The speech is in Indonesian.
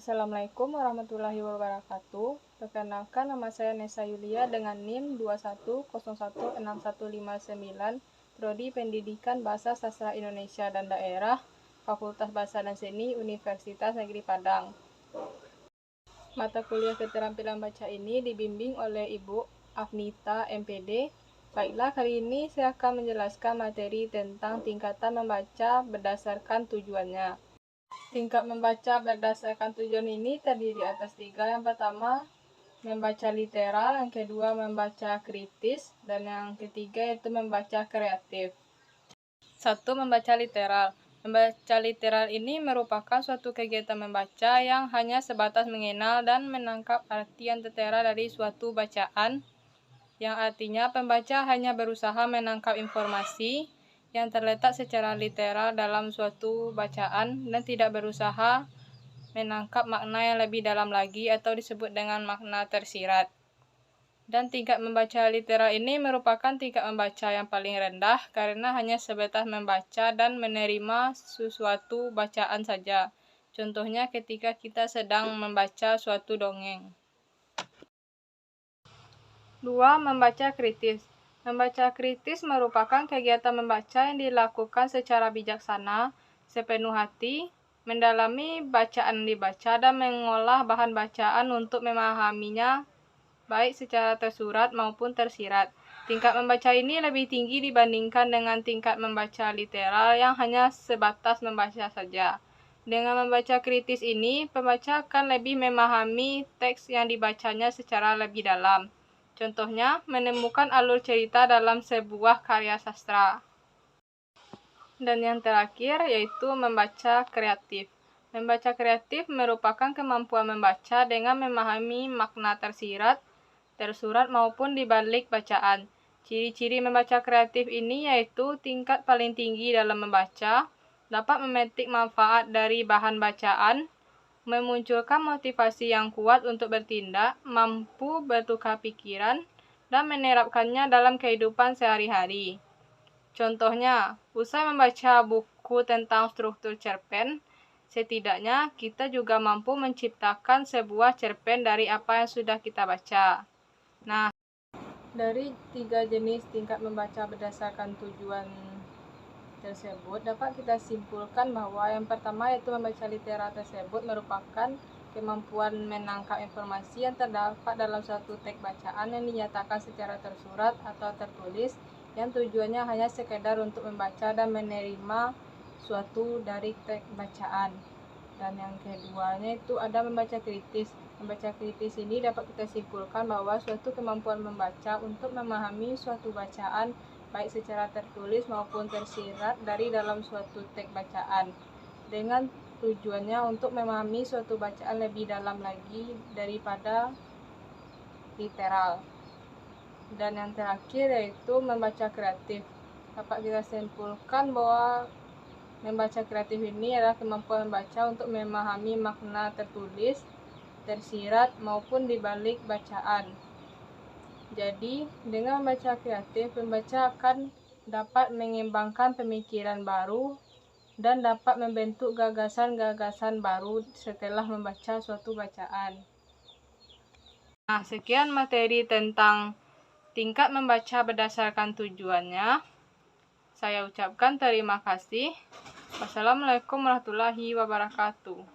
Assalamualaikum warahmatullahi wabarakatuh. Perkenalkan, nama saya Nesa Yulia dengan NIM 21016159, Prodi Pendidikan Bahasa Sastra Indonesia dan Daerah, Fakultas Bahasa dan Seni, Universitas Negeri Padang. Mata kuliah keterampilan baca ini dibimbing oleh Ibu Afnita, MPD. Baiklah, kali ini saya akan menjelaskan materi tentang tingkatan membaca berdasarkan tujuannya. Tingkat membaca berdasarkan tujuan ini terdiri atas 3. Yang pertama, membaca literal, yang kedua membaca kritis, dan yang ketiga yaitu membaca kreatif. 1. Membaca literal. Membaca literal ini merupakan suatu kegiatan membaca yang hanya sebatas mengenal dan menangkap arti yang tertera dari suatu bacaan, yang artinya pembaca hanya berusaha menangkap informasi yang terletak secara literal dalam suatu bacaan dan tidak berusaha menangkap makna yang lebih dalam lagi atau disebut dengan makna tersirat. Dan tingkat membaca literal ini merupakan tingkat membaca yang paling rendah karena hanya sebatas membaca dan menerima sesuatu bacaan saja. Contohnya ketika kita sedang membaca suatu dongeng. 2. Membaca kritis. Membaca kritis merupakan kegiatan membaca yang dilakukan secara bijaksana, sepenuh hati, mendalami bacaan dibaca dan mengolah bahan bacaan untuk memahaminya baik secara tersurat maupun tersirat. Tingkat membaca ini lebih tinggi dibandingkan dengan tingkat membaca literal yang hanya sebatas membaca saja. Dengan membaca kritis ini, pembaca akan lebih memahami teks yang dibacanya secara lebih dalam. Contohnya, menemukan alur cerita dalam sebuah karya sastra. Dan yang terakhir yaitu membaca kreatif. Membaca kreatif merupakan kemampuan membaca dengan memahami makna tersirat, tersurat maupun di balik bacaan. Ciri-ciri membaca kreatif ini yaitu tingkat paling tinggi dalam membaca, dapat memetik manfaat dari bahan bacaan, memunculkan motivasi yang kuat untuk bertindak, mampu bertukar pikiran, dan menerapkannya dalam kehidupan sehari-hari. Contohnya, usai membaca buku tentang struktur cerpen, setidaknya kita juga mampu menciptakan sebuah cerpen dari apa yang sudah kita baca. Nah, dari 3 jenis tingkat membaca berdasarkan tujuan tersebut, dapat kita simpulkan bahwa yang pertama yaitu membaca literal tersebut merupakan kemampuan menangkap informasi yang terdapat dalam suatu teks bacaan yang dinyatakan secara tersurat atau tertulis, yang tujuannya hanya sekedar untuk membaca dan menerima suatu dari teks bacaan. Dan yang keduanya itu ada membaca kritis. Membaca kritis ini dapat kita simpulkan bahwa suatu kemampuan membaca untuk memahami suatu bacaan baik secara tertulis maupun tersirat dari dalam suatu teks bacaan, dengan tujuannya untuk memahami suatu bacaan lebih dalam lagi daripada literal. Dan yang terakhir yaitu membaca kreatif. Dapat kita simpulkan bahwa membaca kreatif ini adalah kemampuan membaca untuk memahami makna tertulis, tersirat maupun di balik bacaan. Jadi, dengan membaca kreatif, pembaca akan dapat mengembangkan pemikiran baru dan dapat membentuk gagasan-gagasan baru setelah membaca suatu bacaan. Nah, sekian materi tentang tingkat membaca berdasarkan tujuannya. Saya ucapkan terima kasih. Wassalamualaikum warahmatullahi wabarakatuh.